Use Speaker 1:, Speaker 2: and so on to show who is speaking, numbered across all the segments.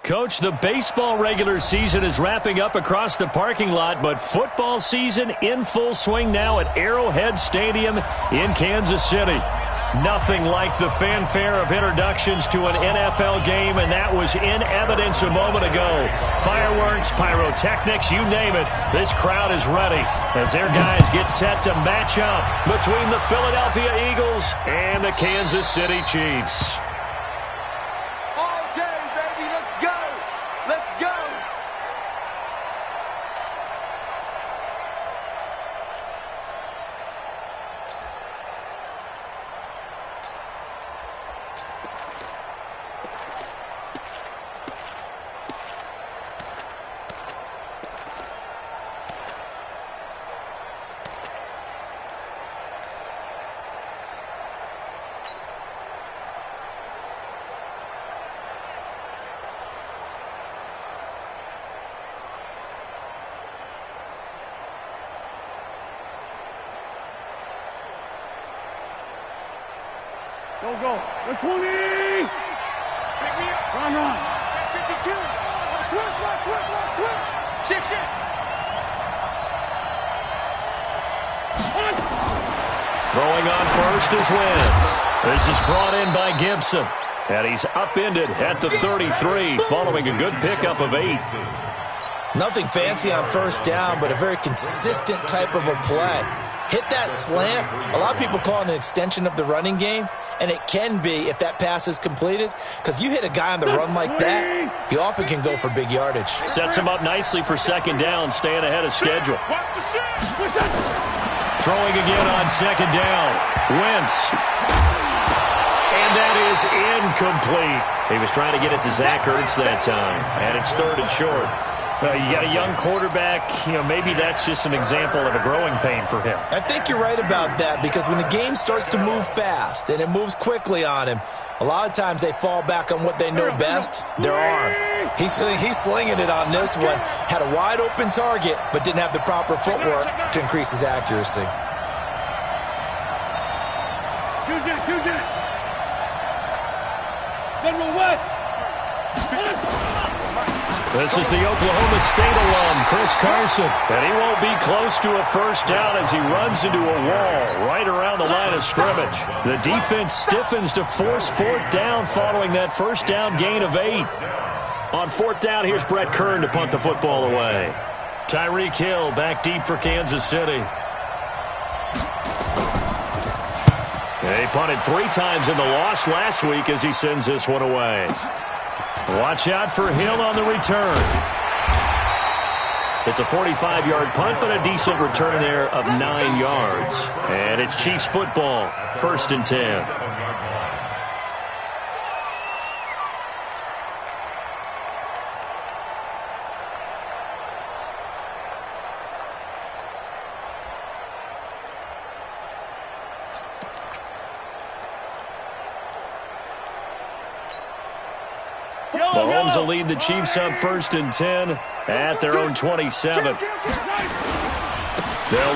Speaker 1: Coach, the baseball regular season is wrapping up across the parking lot, but football season in full swing now at Arrowhead Stadium in Kansas City. Nothing like the fanfare of introductions to an NFL game, and that was in evidence a moment ago. Fireworks, pyrotechnics, you name it, this crowd is ready as their guys get set to match up between the Philadelphia Eagles and the Kansas City Chiefs.
Speaker 2: Go. The 20! Pick me up. Run. 52. Twist. Shift.
Speaker 1: Throwing on first is Wentz. This is brought in by Gibson. And he's upended at the 33 following a good pickup of 8.
Speaker 3: Nothing fancy on first down, but a very consistent type of a play. Hit that slant. A lot of people call it an extension of the running game. And it can be if that pass is completed, because you hit a guy on the run like that, he often can go for big yardage.
Speaker 1: Sets him up nicely for second down, staying ahead of schedule. Throwing again on second down. Wentz. And that is incomplete. He was trying to get it to Zach Ertz that time, and it's third and short. You got a young quarterback, maybe that's just an example of a growing pain for him.
Speaker 3: I think you're right about that, because when the game starts to move fast and it moves quickly on him, a lot of times they fall back on what they know best, their arm. He's slinging it on this one. Had a wide open target, but didn't have the proper footwork to increase his accuracy.
Speaker 2: General West.
Speaker 1: This is the Oklahoma State alum, Chris Carson. And he won't be close to a first down as he runs into a wall right around the line of scrimmage. The defense stiffens to force fourth down following that first down gain of 8. On fourth down, here's Brett Kern to punt the football away. Tyreek Hill back deep for Kansas City. They punted 3 times in the loss last week as he sends this one away. Watch out for Hill on the return. It's a 45-yard punt, but a decent return there of 9 yards. And it's Chiefs football, 1st and 10. Mahomes will lead the Chiefs up 1st and 10 at their own 27. They'll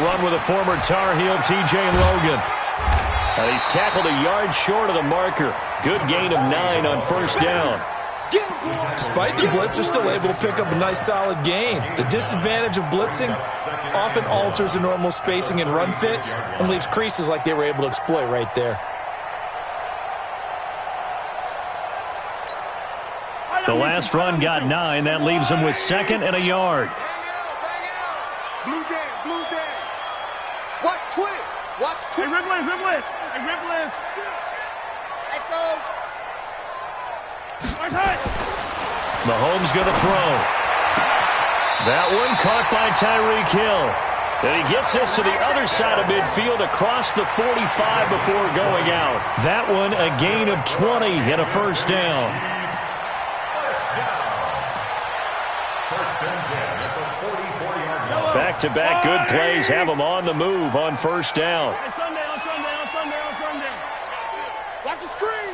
Speaker 1: run with a former Tar Heel, T.J. Logan. And he's tackled a yard short of the marker. Good gain of 9 on first down.
Speaker 3: Despite the blitz, they're still able to pick up a nice solid gain. The disadvantage of blitzing often alters the normal spacing and run fits and leaves creases like they were able to exploit right there.
Speaker 1: The last run got 9. That leaves him with 2nd and a yard.
Speaker 2: Blue down. Watch twist. Hey, rip list. Echo.
Speaker 1: Mahomes going to throw. That one caught by Tyreek Hill. And he gets us to the other side of midfield across the 45 before going out. That one a gain of 20 and a first down. Back-to-back good plays have them on the move on first down.
Speaker 2: On Sunday. Watch the screen.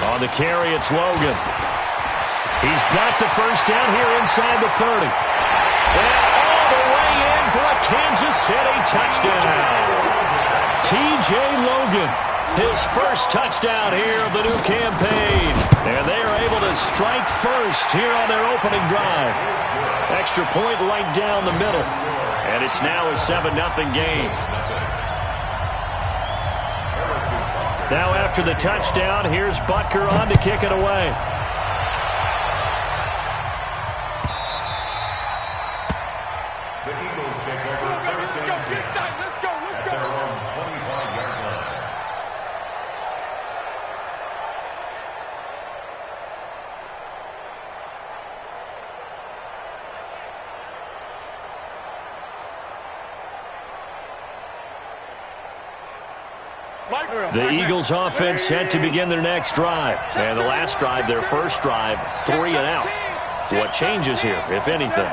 Speaker 1: On the carry, it's Logan. He's got the first down here inside the 30. And all the way in for a Kansas City touchdown. T.J. Logan His first touchdown here of the new campaign. And they are able to strike first here on their opening drive. Extra point right down the middle. And it's now a 7-0 game. Now after the touchdown, here's Butker on to kick it away.
Speaker 2: The Eagles take over first and 10. Let's go. At their own 25-yard line.
Speaker 1: The Eagles offense set to begin their next drive. And the last drive, their first drive, 3 and out. What changes here, if anything?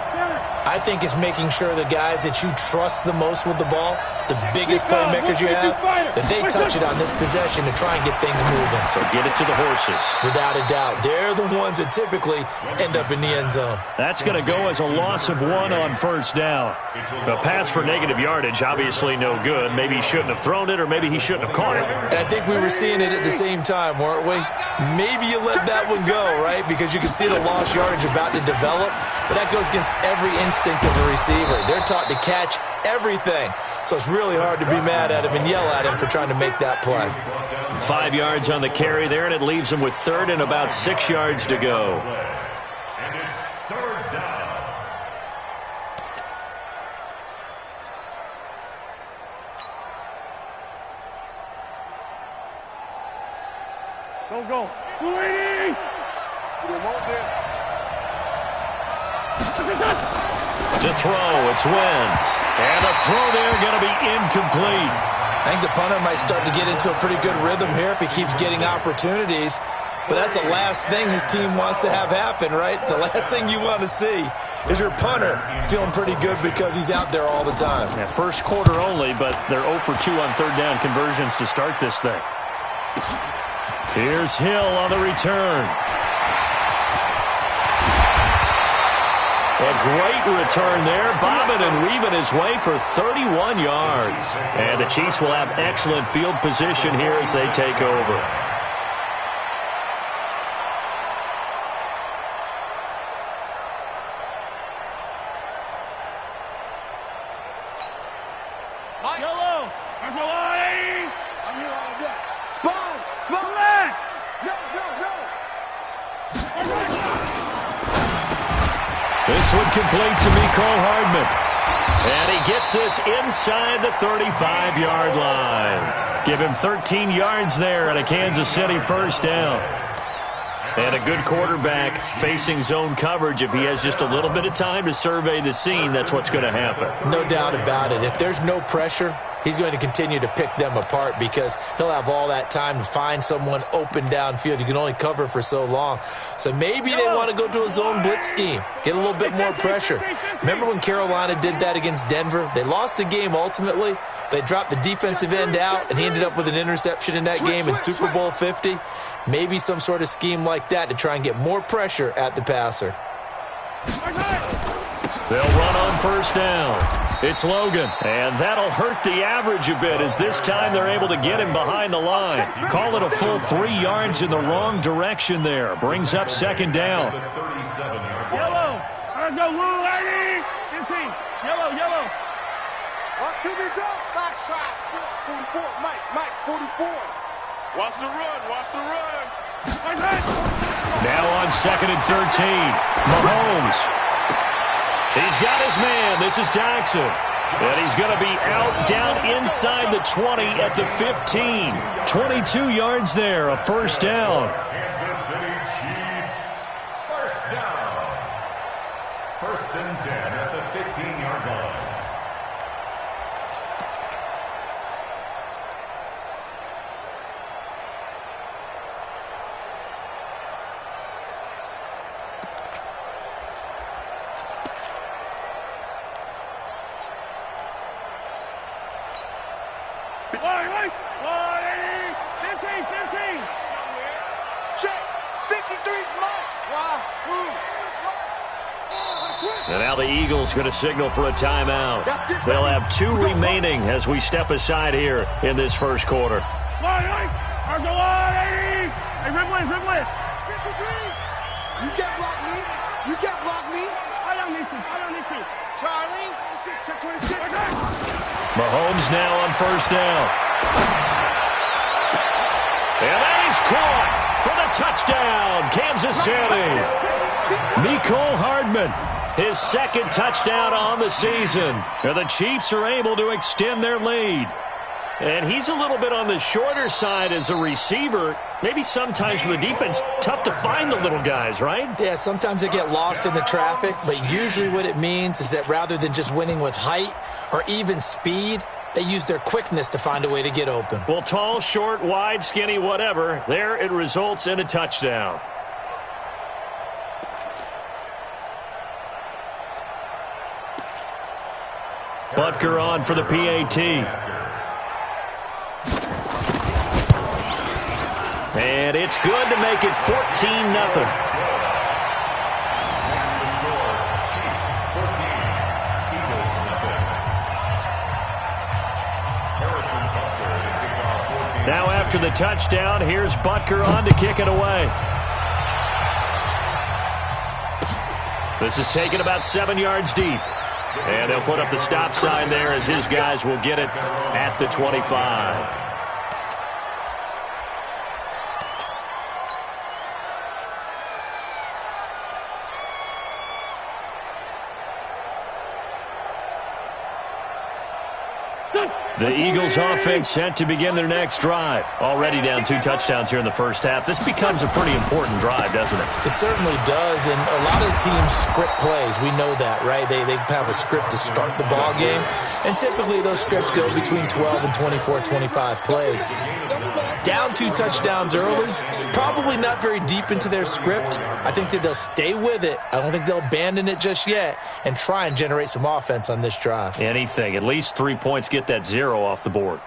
Speaker 3: I think it's making sure the guys that you trust the most with the ball, the biggest playmakers you have, that they touch it on this possession to try and get things moving.
Speaker 1: So get it to the horses.
Speaker 3: Without a doubt. They're the ones that typically end up in the end zone.
Speaker 1: That's going to go as a loss of 1 on first down. A pass for negative yardage, obviously no good. Maybe he shouldn't have thrown it, or maybe he shouldn't have caught it.
Speaker 3: And I think we were seeing it at the same time, weren't we? Maybe you let that one go, right? Because you can see the lost yardage about to develop. But that goes against every instinct of a receiver. They're taught to catch everything. So it's really hard to be mad at him and yell at him for trying to make that play.
Speaker 1: 5 yards on the carry there, and it leaves him with 3rd and about 6 yards to go.
Speaker 2: And it's 3rd down.
Speaker 4: Don't go. 280!
Speaker 2: We want this.
Speaker 1: To throw, it's Wentz. And the throw there going to be incomplete.
Speaker 3: I think the punter might start to get into a pretty good rhythm here if he keeps getting opportunities. But that's the last thing his team wants to have happen, right? The last thing you want to see is your punter feeling pretty good because he's out there all the time.
Speaker 1: Yeah, first quarter only, but they're 0 for 2 on third down conversions to start this thing. Here's Hill on the return. A great return there, bobbing and weaving his way for 31 yards. And the Chiefs will have excellent field position here as they take over.
Speaker 4: Yellow! There's a line!
Speaker 2: I'm here all day. Sponge!
Speaker 4: Black!
Speaker 2: No.
Speaker 1: This one complete to Mecole Hardman. And he gets this inside the 35-yard line. Give him 13 yards there and a Kansas City first down. And a good quarterback facing zone coverage. If he has just a little bit of time to survey the scene, that's what's going to happen.
Speaker 3: No doubt about it. If there's no pressure, he's going to continue to pick them apart because he'll have all that time to find someone open downfield. You can only cover for so long. So maybe they want to go to a zone blitz scheme, get a little bit more pressure. Remember when Carolina did that against Denver? They lost the game ultimately. They dropped the defensive end out, and he ended up with an interception in that game in Super Bowl 50. Maybe some sort of scheme like that to try and get more pressure at the passer.
Speaker 1: They'll run on first down. It's Logan, and that'll hurt the average a bit as this time they're able to get him behind the line. Call it a full 3 yards in the wrong direction there. Brings up second down.
Speaker 4: Yellow! Let's go, Lou, lady! 15. Yellow.
Speaker 2: What to be done? Box shot. 44. Mike, 44. Watch the run.
Speaker 1: Now on 2nd and 13. Mahomes. He's got his man. This is Jackson. And he's going to be out down inside the 20 at the 15. 22 yards there, a first down.
Speaker 2: Kansas City Chiefs. First down. 1st and 10 at the 15-yard line.
Speaker 4: Line, 15.
Speaker 2: Check. 53's Mike. Wow.
Speaker 1: And now the Eagles going to signal for a timeout. They'll have 2 remaining as we step aside here in this first quarter.
Speaker 4: Line. There's a line. Hey, Ripley.
Speaker 5: 53. You can't block me. You can't block me.
Speaker 4: I don't need to.
Speaker 5: Charlie. Check 26. Okay.
Speaker 1: Mahomes now on first down. And that is caught for the touchdown, Kansas City. Mecole Hardman, his second touchdown on the season. And the Chiefs are able to extend their lead. And he's a little bit on the shorter side as a receiver. Maybe sometimes for the defense, tough to find the little guys, right?
Speaker 3: Yeah, sometimes they get lost in the traffic, but usually what it means is that rather than just winning with height or even speed, they use their quickness to find a way to get open.
Speaker 1: Well, tall, short, wide, skinny, whatever, there it results in a touchdown. Butker on for the PAT. And it's good to make it 14-0. Now after the touchdown, here's Butker on to kick it away. This is taken about 7 yards deep. And they'll put up the stop sign there as his guys will get it at the 25. The Eagles offense set to begin their next drive. Already down 2 touchdowns here in the first half. This becomes a pretty important drive, doesn't it?
Speaker 3: It certainly does, and a lot of teams script plays. We know that, right? They have a script to start the ball game, and typically those scripts go between 12 and 24, 25 plays. Down 2 touchdowns early, probably not very deep into their script. I think that they'll stay with it. I don't think they'll abandon it just yet and try and generate some offense on this drive.
Speaker 1: Anything. At least 3 points, get that 0 off the board.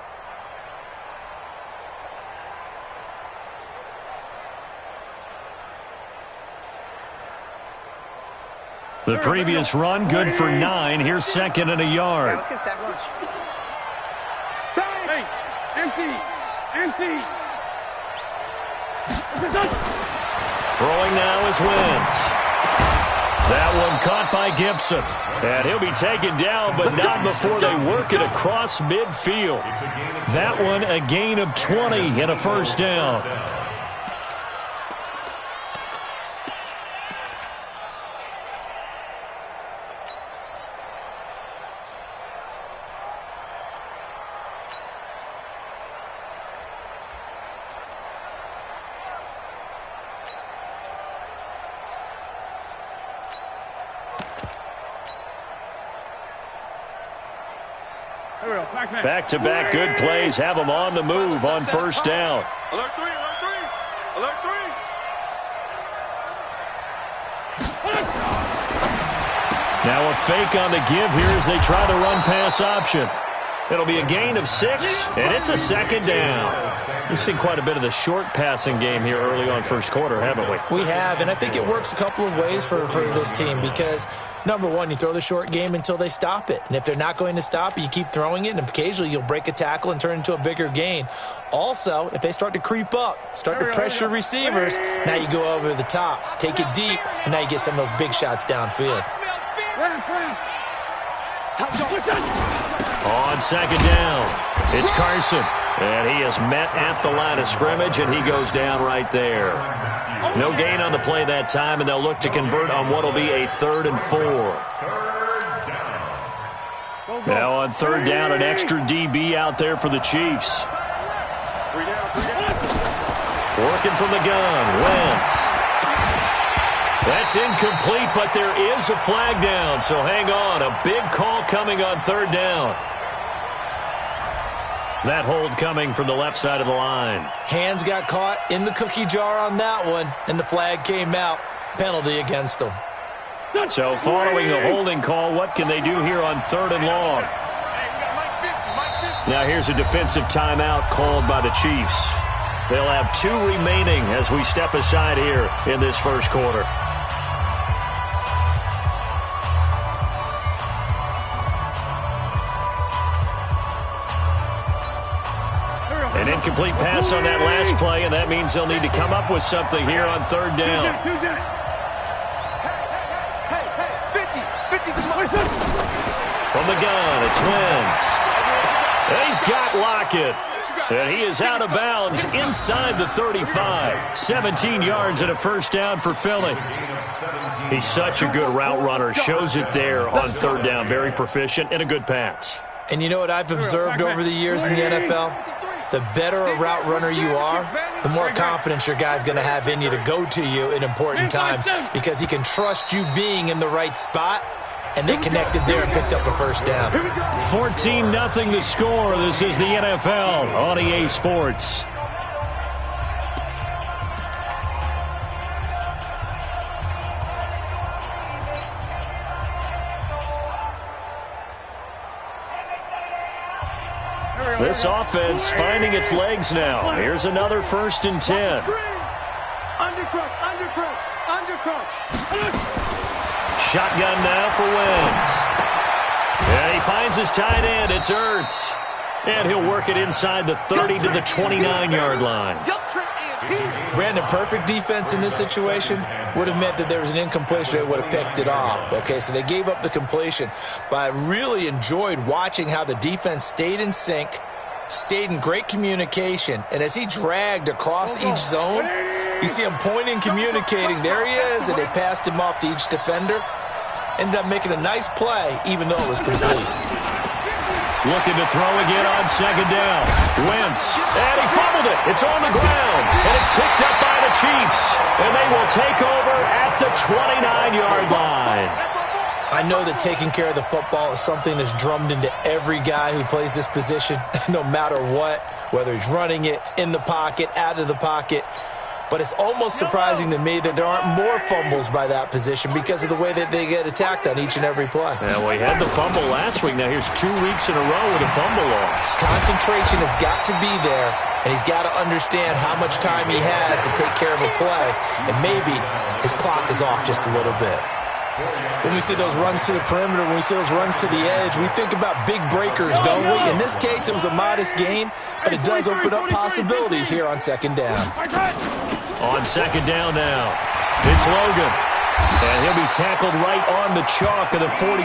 Speaker 1: The previous run, good for 9. Here's second and a yard.
Speaker 5: Let's get a sack lunch.
Speaker 4: Hey, empty.
Speaker 1: Throwing now is Wentz. That one caught by Gibson. And he'll be taken down, but not before they work it across midfield. That one a gain of 20 and a first down. Back-to-back good plays have them on the move on first down.
Speaker 5: Alert 3.
Speaker 1: Now a fake on the give here as they try the run-pass option. It'll be a gain of 6, and it's a second down. We've seen quite a bit of the short passing game here early on first quarter, haven't we?
Speaker 3: We have, and I think it works a couple of ways for this team because, number one, you throw the short game until they stop it. And if they're not going to stop it, you keep throwing it, and occasionally you'll break a tackle and turn into a bigger gain. Also, if they start to creep up, start to pressure receivers, now you go over the top, take it deep, and now you get some of those big shots downfield.
Speaker 1: On second down, it's Carson. And he is met at the line of scrimmage, and he goes down right there. No gain on the play that time, and they'll look to convert on what will be a 3rd and 4. Now on 3rd down, an extra DB out there for the Chiefs. Working from the gun, Wentz. That's incomplete, but there is a flag down, so hang on. A big call coming on 3rd down. That hold coming from the left side of the line.
Speaker 3: Hands got caught in the cookie jar on that one, and the flag came out. Penalty against them.
Speaker 1: So following the holding call, what can they do here on 3rd and long? Now here's a defensive timeout called by the Chiefs. They'll have 2 remaining as we step aside here in this first quarter. An incomplete pass on that last play, and that means they'll need to come up with something here on third down. From the gun, it's Wentz. And he's got Lockett. And he is out of bounds inside the 35. 17 yards and a first down for Philly. He's such a good route runner. Shows it there on third down. Very proficient and a good pass.
Speaker 3: And you know what I've observed over the years in the NFL? The better a route runner you are, the more confidence your guy's going to have in you to go to you in important times because he can trust you being in the right spot. And they connected there and picked up a first down.
Speaker 1: 14-0 the score. This is the NFL on EA Sports. This offense finding its legs now. Here's another 1st and 10. Shotgun now for Wentz. And he finds his tight end. It's Ertz. And he'll work it inside the 30 to the 29-yard line.
Speaker 3: Brandon, perfect defense in this situation would have meant that there was an incompletion. They would have picked it off. Okay, so they gave up the completion. But I really enjoyed watching how the defense stayed in sync, stayed in great communication. And as he dragged across each zone, you see him pointing, communicating. There he is, and they passed him off to each defender. Ended up making a nice play, even though it was complete.
Speaker 1: Looking to throw again on second down. Wentz, and he fumbled it. It's on the ground, and it's picked up by the Chiefs. And they will take over at the 29-yard line.
Speaker 3: I know that taking care of the football is something that's drummed into every guy who plays this position, no matter what, whether he's running it, in the pocket, out of the pocket. But it's almost surprising to me that there aren't more fumbles by that position because of the way that they get attacked on each and every play.
Speaker 1: Yeah, well, he had the fumble last week. Now here's 2 weeks in a row with a fumble loss.
Speaker 3: Concentration has got to be there, and he's got to understand how much time he has to take care of a play, and maybe his clock is off just a little bit. When we see those runs to the perimeter, when we see those runs to the edge, we think about big breakers, don't we? In this case, it was a modest gain, but it does open up possibilities here on second down.
Speaker 1: On second down now, it's Logan. And he'll be tackled right on the chalk of the 45.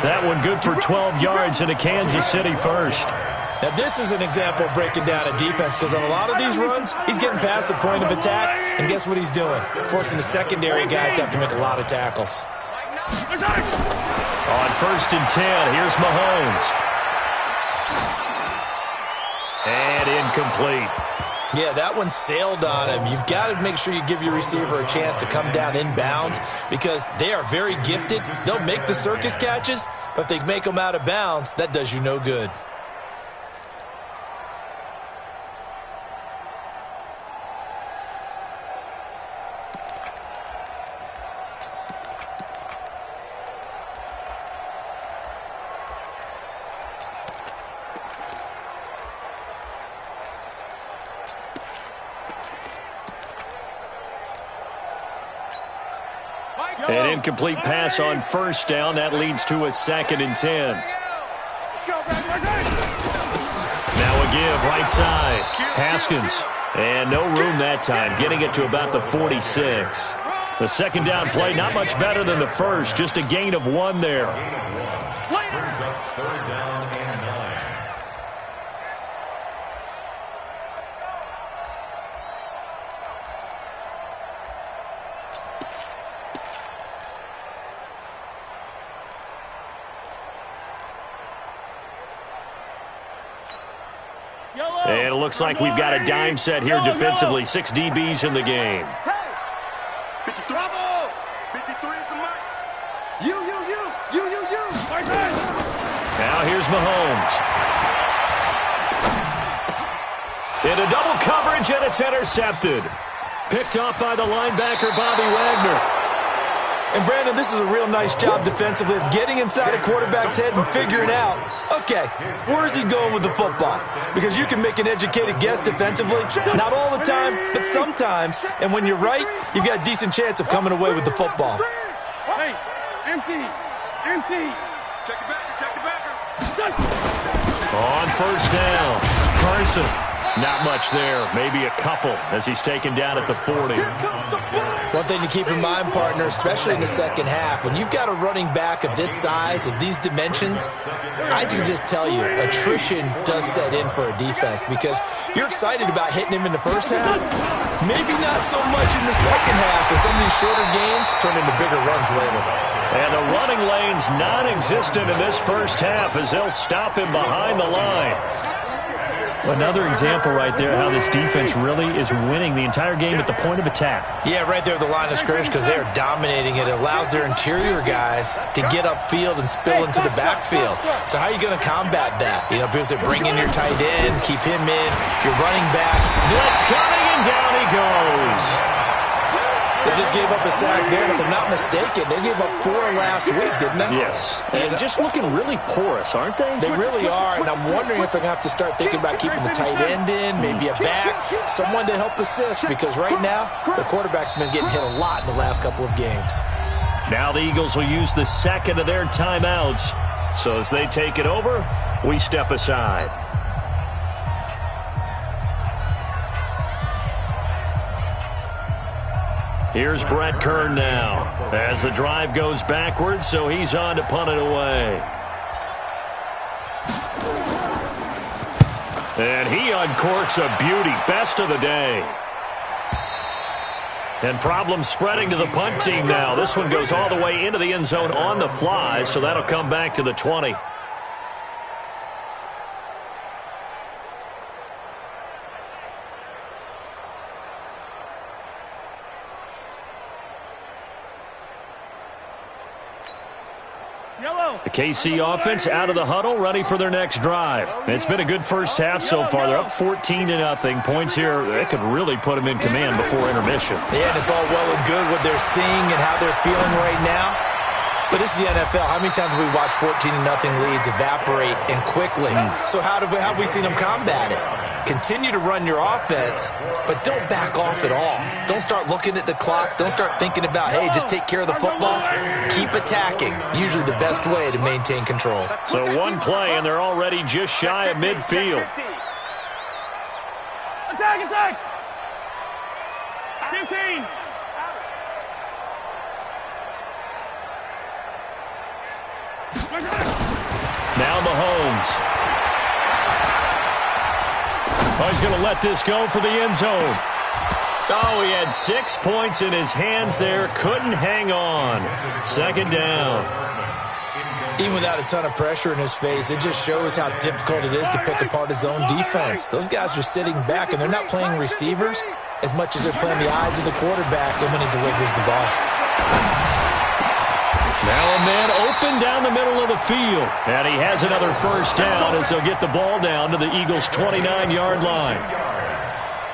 Speaker 1: That one good for 12 yards into Kansas City first.
Speaker 3: Now, this is an example of breaking down a defense because on a lot of these runs, he's getting past the point of attack, and guess what he's doing? Forcing the secondary guys to have to make a lot of tackles.
Speaker 1: On 1st and 10, here's Mahomes. And incomplete.
Speaker 3: Yeah, that one sailed on him. You've got to make sure you give your receiver a chance to come down inbounds because they are very gifted. They'll make the circus catches, but if they make them out of bounds, that does you no good.
Speaker 1: An incomplete pass on 1st down. That leads to a 2nd and 10. Now a give right side. Haskins. And no room that time. Getting it to about the 46. The second down play not much better than the first. Just a gain of 1 there.
Speaker 2: Brings up third down and 9.
Speaker 1: And it looks like we've got a dime set here defensively. 6 DBs in the game.
Speaker 5: 53. Bravo! 53 is the mark. You.
Speaker 1: Now here's Mahomes. Into double coverage, and it's intercepted. Picked off by the linebacker, Bobby Wagner.
Speaker 3: And, Brandon, this is a real nice job defensively of getting inside a quarterback's head and figuring out, okay, where's he going with the football? Because you can make an educated guess defensively, not all the time, but sometimes. And when you're right, you've got a decent chance of coming away with the football.
Speaker 4: Hey, empty.
Speaker 5: Check it back.
Speaker 1: On 1st down, Carson. Not much there. Maybe a couple as he's taken down at the 40.
Speaker 3: One thing to keep in mind, partner, especially in the second half, when you've got a running back of this size, of these dimensions, I can just tell you, attrition does set in for a defense because you're excited about hitting him in the first half. Maybe not so much in the second half, and some of these shorter gains turn into bigger runs later.
Speaker 1: And the running lane's non-existent in this first half as they'll stop him behind the line. Another example right there how this defense really is winning the entire game at the point of attack.
Speaker 3: Yeah, right there at the line of scrimmage because they're dominating it. It allows their interior guys to get upfield and spill into the backfield. So how are you going to combat that? You know, because they bring in your tight end, keep him in, your running backs.
Speaker 1: Blitz coming, and down he goes.
Speaker 3: They just gave up a sack there, and if I'm not mistaken, they gave up 4 last week, didn't they?
Speaker 1: Yes. And just looking really porous, aren't they?
Speaker 3: They really are, and I'm wondering if they're going to have to start thinking about keeping the tight end in, maybe a back, someone to help assist, because right now, the quarterback's been getting hit a lot in the last couple of games.
Speaker 1: Now the Eagles will use the second of their timeouts. So as they take it over, we step aside. Here's Brett Kern now as the drive goes backwards, so he's on to punt it away. And he uncorks a beauty, best of the day. And problems spreading to the punt team now. This one goes all the way into the end zone on the fly, so that'll come back to the 20. The KC offense out of the huddle, ready for their next drive. It's been a good first half so far. They're up 14-0. Points here, they could really put them in command before intermission.
Speaker 3: Yeah, and it's all well and good what they're seeing and how they're feeling right now. But this is the NFL. How many times have we watched 14-0 leads evaporate and quickly? So how have we seen them combat it? Continue to run your offense, but don't back off at all. Don't start looking at the clock. Don't start thinking about, hey, just take care of the football. Keep attacking. Usually the best way to maintain control.
Speaker 1: So one play, and they're already just shy of midfield.
Speaker 4: Attack! 15!
Speaker 1: Now Mahomes. Oh, he's going to let this go for the end zone. Oh, he had 6 points in his hands there. Couldn't hang on. Second down.
Speaker 3: Even without a ton of pressure in his face, it just shows how difficult it is to pick apart his own defense. Those guys are sitting back, and they're not playing receivers as much as they're playing the eyes of the quarterback and when he delivers the ball.
Speaker 1: Now a man open down the middle of the field. And he has another first down as they'll get the ball down to the Eagles' 29-yard line.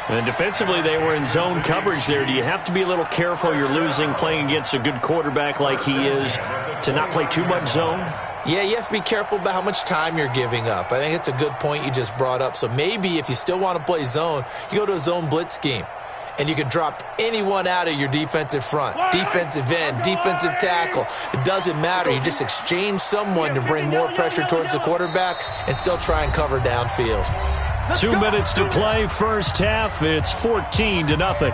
Speaker 1: And defensively, they were in zone coverage there. Do you have to be a little careful you're losing playing against a good quarterback like he is to not play too much zone?
Speaker 3: Yeah, you have to be careful about how much time you're giving up. I think it's a good point you just brought up. So maybe if you still want to play zone, you go to a zone blitz scheme. And you can drop anyone out of your defensive front, defensive end, defensive tackle. It doesn't matter. You just exchange someone to bring more pressure towards the quarterback and still try and cover downfield.
Speaker 1: 2 minutes to play, first half. It's 14-0.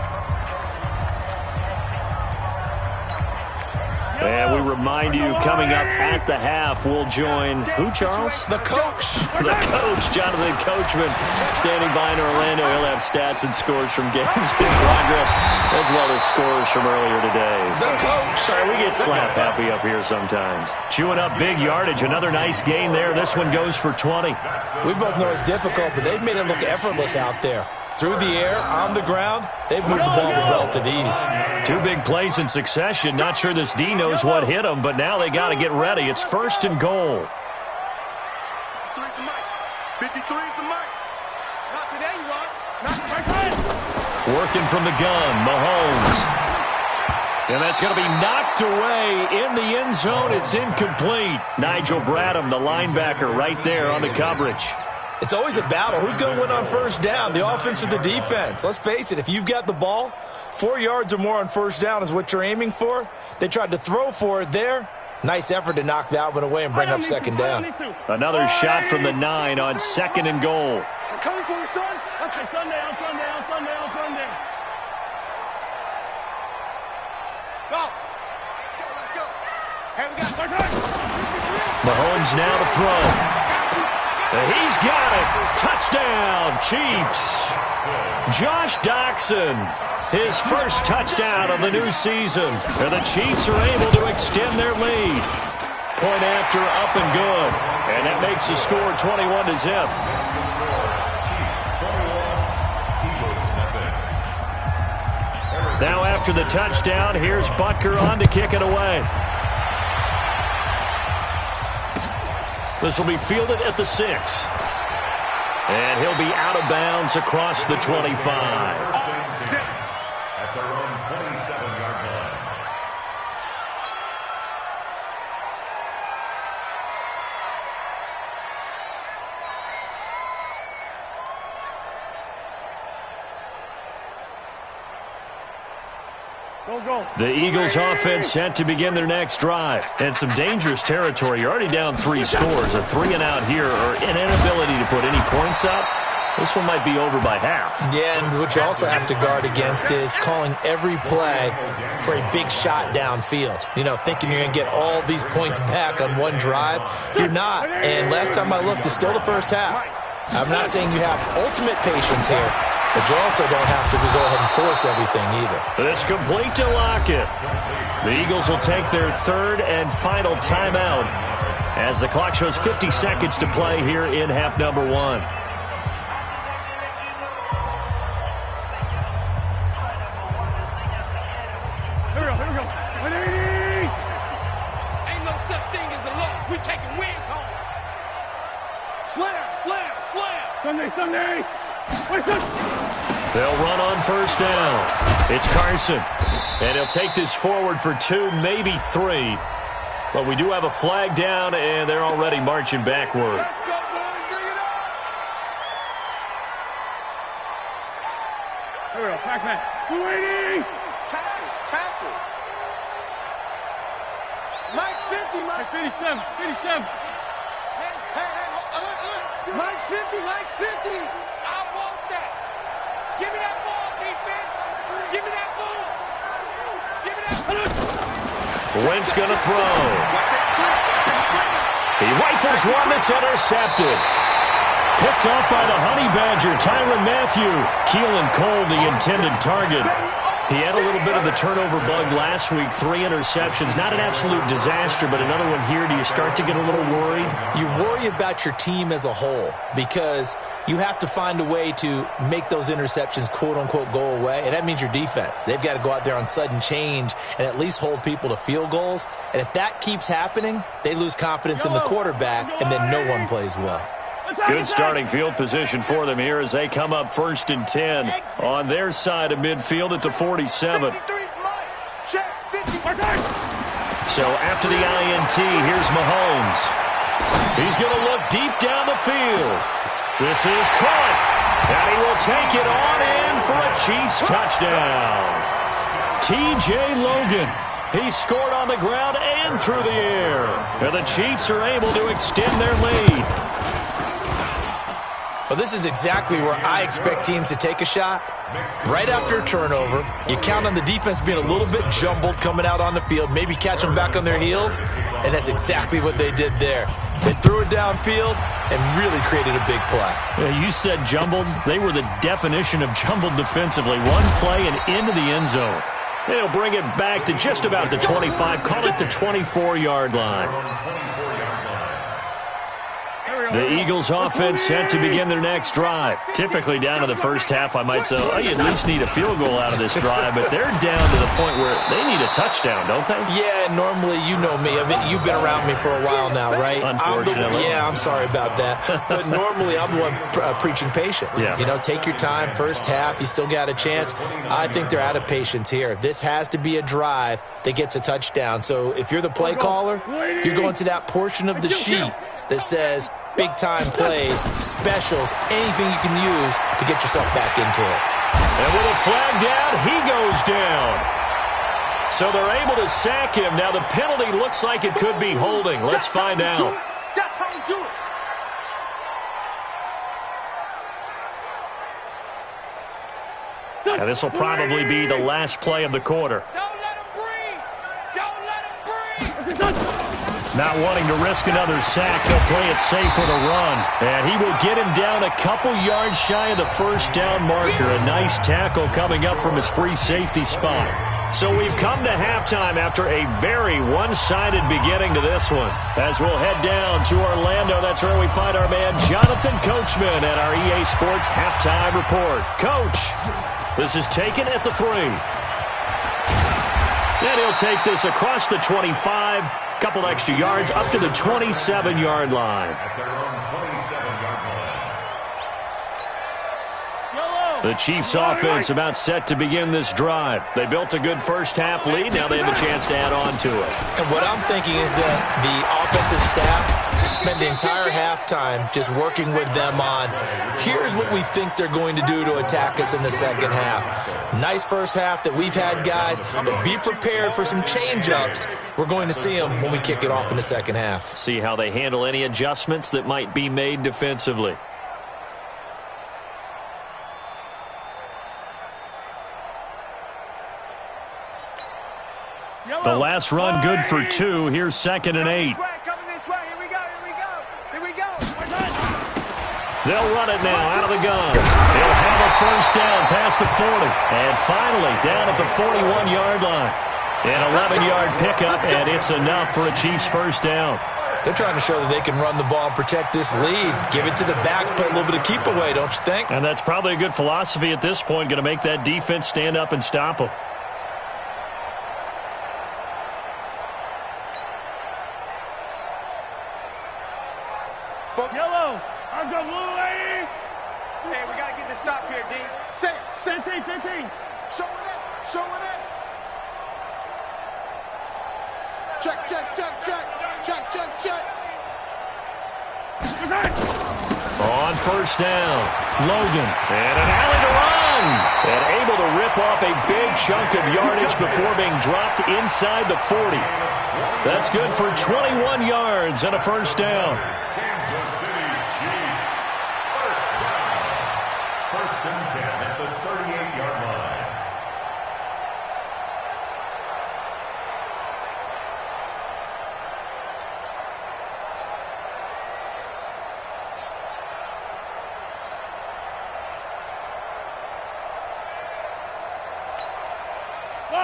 Speaker 1: And we remind you, coming up at the half, we'll join who, Charles?
Speaker 3: The coach.
Speaker 1: The coach, Jonathan Coachman, standing by in Orlando. He'll have stats and scores from games in progress, as well as scores from earlier today.
Speaker 3: The coach.
Speaker 1: Sorry, we get slap happy up here sometimes. Chewing up big yardage. Another nice gain there. This one goes for 20.
Speaker 3: We both know it's difficult, but they've made it look effortless out there. Through the air, on the ground, they've moved the ball with relative ease.
Speaker 1: 2 big plays in succession. Not sure this D knows what hit them, but now they got to get ready. It's first and goal.
Speaker 5: 53 is the mic. Not today, you are.
Speaker 1: Working from the gun, Mahomes. And that's going to be knocked away in the end zone. It's incomplete. Nigel Bradham, the linebacker, right there on the coverage.
Speaker 3: It's always a battle. Who's going to win on first down, the offense or the defense? Let's face it, if you've got the ball, 4 yards or more on first down is what you're aiming for. They tried to throw for it there. Nice effort to knock that one away and bring up second down.
Speaker 1: Another shot from the 9 on 2nd and goal.
Speaker 5: I'm coming for you, son.
Speaker 4: Okay, Sunday.
Speaker 5: Go. Let's go. Hey, we got
Speaker 1: Mahomes now to throw. He's got it. Touchdown, Chiefs. Josh Doxson, his first touchdown of the new season. And the Chiefs are able to extend their lead. Point after, up and good. And that makes the score 21-0. Now after the touchdown, here's Butker on to kick it away. This will be fielded at the 6. And he'll be out of bounds across the 25.
Speaker 2: At their own 27-yard line.
Speaker 4: Go.
Speaker 1: The Eagles offense set to begin their next drive. And some dangerous territory. You're already down 3 scores. A 3-and-out here or an inability to put any points up. This one might be over by half.
Speaker 3: Yeah, and what you also have to guard against is calling every play for a big shot downfield. You know, thinking you're going to get all these points back on one drive. You're not. And last time I looked, it's still the first half. I'm not saying you have ultimate patience here, but you also don't have to go ahead and force everything either.
Speaker 1: It's complete to Lockett. The Eagles will take their 3rd and final timeout as the clock shows 50 seconds to play here in half number 1.
Speaker 4: Here we go. 180.
Speaker 6: Ain't no such thing as a loss. We taking wins home.
Speaker 5: Slam.
Speaker 4: Sunday. Wait, son.
Speaker 1: They'll run on first down. It's Carson. And he'll take this forward for 2, maybe 3. But we do have a flag down, and they're already marching backward.
Speaker 5: Let's go, boys. Bring it up.
Speaker 4: Here we go. Back. 280.
Speaker 5: Tackles. Mike's 50, Mike.
Speaker 4: 57.
Speaker 5: Hey. Mike's 50.
Speaker 6: I want that. Give me that ball, defense. Give me that ball. Give me that ball.
Speaker 1: Wentz going to throw. He rifles one that's intercepted. Picked off by the Honey Badger, Tyrann Mathieu. Keelan Cole, the intended target. He had a little bit of the turnover bug last week. 3 interceptions. Not an absolute disaster, but another one here. Do you start to get a little worried?
Speaker 3: You worry about your team as a whole because you have to find a way to make those interceptions, quote-unquote, go away, and that means your defense. They've got to go out there on sudden change and at least hold people to field goals, and if that keeps happening, they lose confidence in the quarterback, and then no one plays well.
Speaker 1: Good starting field position for them here as they come up 1st and 10 on their side of midfield at the 47. So after the INT, here's Mahomes. He's going to look deep down the field. This is caught, and he will take it on in for a Chiefs touchdown. T.J. Logan. He scored on the ground and through the air. And the Chiefs are able to extend their lead.
Speaker 3: Well, this is exactly where I expect teams to take a shot. Right after a turnover, you count on the defense being a little bit jumbled coming out on the field, maybe catch them back on their heels, and that's exactly what they did there. They threw it downfield and really created a big play.
Speaker 1: Yeah, you said jumbled. They were the definition of jumbled defensively. One play and into the end zone. They'll bring it back to just about the 25, call it the 24-yard line. The Eagles offense set to begin their next drive. Typically down to the first half, I might say, oh, you at least need a field goal out of this drive, but they're down to the point where they need a touchdown, don't they?
Speaker 3: Yeah, normally, you know me. I mean, you've been around me for a while now, right?
Speaker 1: Unfortunately.
Speaker 3: I'm sorry about that. But normally, I'm the one preaching patience.
Speaker 1: Yeah.
Speaker 3: You know, take your time, first half, you still got a chance. I think they're out of patience here. This has to be a drive that gets a touchdown. So if you're the play caller, you're going to that portion of the sheet that says big-time plays, specials, anything you can use to get yourself back into it.
Speaker 1: And with a flag down, he goes down. So they're able to sack him. Now the penalty looks like it could be holding. Let's find out.
Speaker 6: That's how you do it.
Speaker 1: And this will probably be the last play of the quarter.
Speaker 6: Don't let him breathe. Don't let him breathe.
Speaker 1: Not wanting to risk another sack, they'll play it safe with a run. And he will get him down a couple yards shy of the first down marker. A nice tackle coming up from his free safety spot. So we've come to halftime after a very one-sided beginning to this one. As we'll head down to Orlando, that's where we find our man Jonathan Coachman at our EA Sports Halftime Report. Coach, this is taken at the 3. And he'll take this across the 25. Couple extra yards up to the 27-yard line.
Speaker 2: At their own 27-yard line.
Speaker 1: The Chiefs' offense about set to begin this drive. They built a good first-half lead. Now they have a chance to add on to it.
Speaker 3: And what I'm thinking is that the offensive staff spent the entire halftime just working with them on, here's what we think they're going to do to attack us in the second half. Nice first half that we've had, guys, but be prepared for some change-ups. We're going to see them when we kick it off in the second half.
Speaker 1: See how they handle any adjustments that might be made defensively. The last run good for 2. Here's 2nd and 8.
Speaker 6: Coming this way. Here we go. Here we go. Here we go.
Speaker 1: They'll run it now out of the gun. He'll have a first down past the 40. And finally down at the 41-yard line. An 11-yard pickup, and it's enough for a Chiefs first down.
Speaker 3: They're trying to show that they can run the ball and protect this lead. Give it to the backs, play a little bit of keep away, don't you think?
Speaker 1: And that's probably a good philosophy at this point, going to make that defense stand up and stop them.
Speaker 4: Yellow. I've got blue lady.
Speaker 6: Hey, we got to get this stop here, D. Say it.
Speaker 4: 15.
Speaker 6: Show it up. Show it up. Check.
Speaker 1: On first down, Logan. And an alley to run. And able to rip off a big chunk of yardage before being dropped inside the 40. That's good for 21 yards and a first down.
Speaker 2: Kansas City Chiefs. First down. 1st and 10 at the 38-yard line.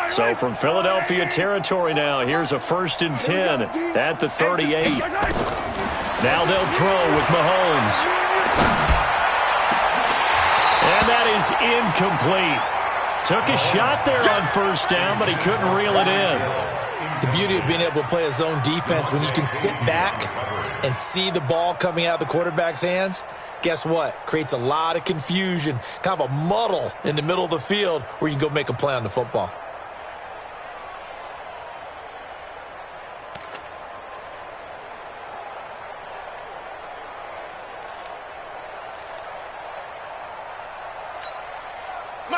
Speaker 1: So from Philadelphia territory now, here's a 1st and 10 at the 38. Now they'll throw with Mahomes. And that is incomplete. Took a shot there on first down, but he couldn't reel it in.
Speaker 3: The beauty of being able to play a zone defense when you can sit back and see the ball coming out of the quarterback's hands, guess what? Creates a lot of confusion, kind of a muddle in the middle of the field where you can go make a play on the football.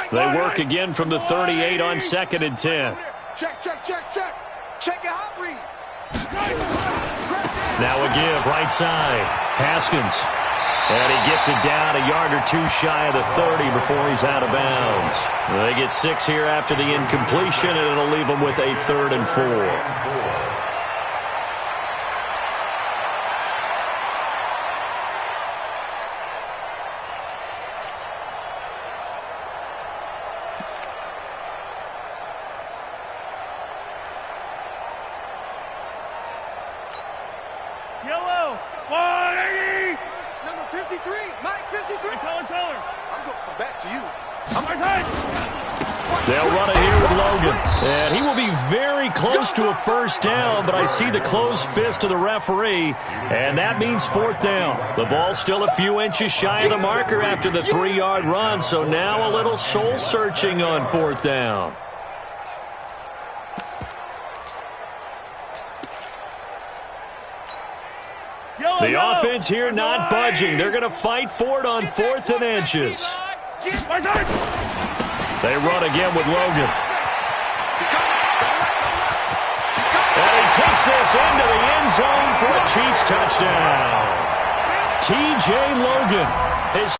Speaker 1: They work again from the 38 on 2nd and 10.
Speaker 6: Check. Check your hot read.
Speaker 1: Now a give right side. Haskins. And he gets it down a yard or 2 shy of the 30 before he's out of bounds. They get 6 here after the incompletion, and it'll leave them with a 3rd and 4.
Speaker 4: Yellow. 180.
Speaker 6: Number 53. Mike 53.
Speaker 4: Tell her.
Speaker 6: I'm going to come back to you.
Speaker 1: They'll run it here with Logan. And he will be very close to a first down, but I see the closed fist of the referee, and that means 4th down. The ball's still a few inches shy of the marker after the 3-yard run, so now a little soul-searching on 4th down. The offense here not budging. They're going to fight for it on 4th and inches. They run again with Logan. this into the end zone for a Chiefs touchdown. T.J. Logan. His